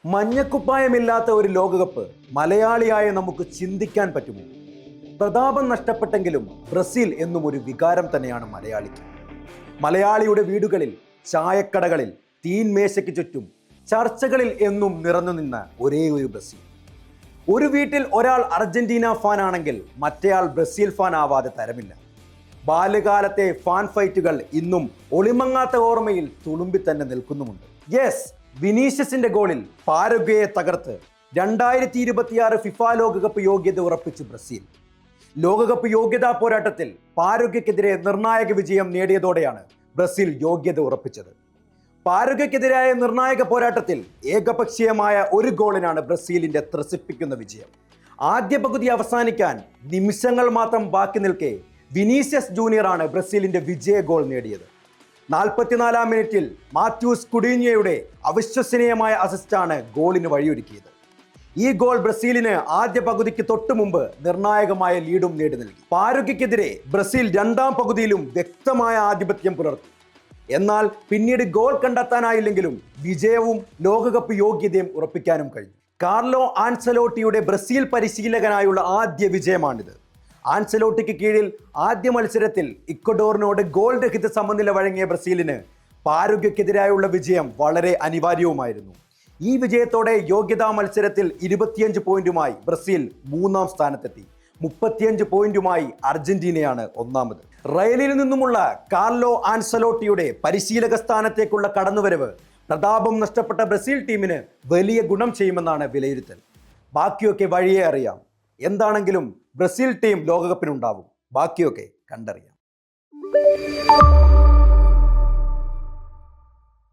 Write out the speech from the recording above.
മഞ്ഞക്കുപ്പായമില്ലാത്ത ഒരു ലോകകപ്പ് മലയാളിയായ നമുക്ക് ചിന്തിക്കാൻ പറ്റുമോ? പ്രതാപം നഷ്ടപ്പെട്ടെങ്കിലും ബ്രസീൽ എന്നും ഒരു വികാരം തന്നെയാണ് മലയാളിക്ക്. മലയാളിയുടെ വീടുകളിൽ, ചായക്കടകളിൽ, തീൻമേശയ്ക്ക് ചുറ്റും ചർച്ചകളിൽ എന്നും നിറഞ്ഞു നിന്ന ഒരേ ഒരു ബ്രസീൽ. ഒരു വീട്ടിൽ ഒരാൾ അർജന്റീന ഫാൻ ആണെങ്കിൽ മറ്റേയാൾ ബ്രസീൽ ഫാൻ ആവാതെ തരമില്ല. ബാല്യകാലത്തെ ഫാൻ ഫൈറ്റുകൾ ഇന്നും ഒളിമങ്ങാത്ത ഓർമ്മയിൽ തുളുമ്പി തന്നെ നിൽക്കുന്നുമുണ്ട്. യെസ്, വിനീഷ്യസിന്റെ ഗോളിൽ പാരഗ്വയെ തകർത്ത് 2026 ഫിഫ ലോകകപ്പ് യോഗ്യത ഉറപ്പിച്ച് ബ്രസീൽ. ലോകകപ്പ് യോഗ്യതാ പോരാട്ടത്തിൽ പാരഗ്വയ്ക്കെതിരെ നിർണായക വിജയം നേടിയതോടെയാണ് ബ്രസീൽ യോഗ്യത ഉറപ്പിച്ചത്. പാരഗ്വയ്ക്കെതിരായ നിർണായക പോരാട്ടത്തിൽ ഏകപക്ഷീയമായ ഒരു ഗോളിനാണ് ബ്രസീലിന്റെ ത്രസിപ്പിക്കുന്ന വിജയം. ആദ്യ പകുതി അവസാനിക്കാൻ നിമിഷങ്ങൾ മാത്രം ബാക്കി നിൽക്കെ വിനീഷ്യസ് ജൂനിയറാണ് ബ്രസീലിന്റെ വിജയ ഗോൾ നേടിയത്. 44-ാം മിനിറ്റിൽ മാത്യൂസ് കുഡീഞ്ഞയുടെ അവിശ്വസനീയമായ അസിസ്റ്റാണ് ഗോളിന് വഴിയൊരുക്കിയത്. ഈ ഗോൾ ബ്രസീലിന് ആദ്യ പകുതിക്ക് തൊട്ടു മുമ്പ് നിർണായകമായ ലീഡും നേടി നൽകി. പാരഗ്വയ്ക്കെതിരെ ബ്രസീൽ രണ്ടാം പകുതിയിലും വ്യക്തമായ ആധിപത്യം പുലർത്തി. എന്നാൽ പിന്നീട് ഗോൾ കണ്ടെത്താനായില്ലെങ്കിലും വിജയവും ലോകകപ്പ് യോഗ്യതയും ഉറപ്പിക്കാനും കഴിഞ്ഞു. കാർലോ ആൻസലോട്ടിയുടെ ബ്രസീൽ പരിശീലകനായുള്ള ആദ്യ വിജയമാണിത്. ആൻസലോട്ടിക്ക് കീഴിൽ ആദ്യ മത്സരത്തിൽ ഇക്വഡോറിനോട് ഗോൾ രഹിത സമനില വഴങ്ങിയ ബ്രസീലിന് പാരഗ്വയ്ക്കെതിരായുള്ള വിജയം വളരെ അനിവാര്യവുമായിരുന്നു. ഈ വിജയത്തോടെ യോഗ്യതാ മത്സരത്തിൽ 25 പോയിന്റുമായി ബ്രസീൽ 3-ാം സ്ഥാനത്തെത്തി. 35 പോയിന്റുമായി അർജന്റീനയാണ് ഒന്നാമത്. റയലിൽ നിന്നുമുള്ള കാർലോ ആൻസലോട്ടിയുടെ പരിശീലക സ്ഥാനത്തേക്കുള്ള കടന്നുവരവ് പ്രതാപം നഷ്ടപ്പെട്ട ബ്രസീൽ ടീമിന് വലിയ ഗുണം ചെയ്യുമെന്നാണ് വിലയിരുത്തൽ. ബാക്കിയൊക്കെ വഴിയേ അറിയാം. എന്താണെങ്കിലും ബ്രസീൽ ടീം ലോകകപ്പിനുണ്ടാവും. ബാക്കിയൊക്കെ കണ്ടറിയാം.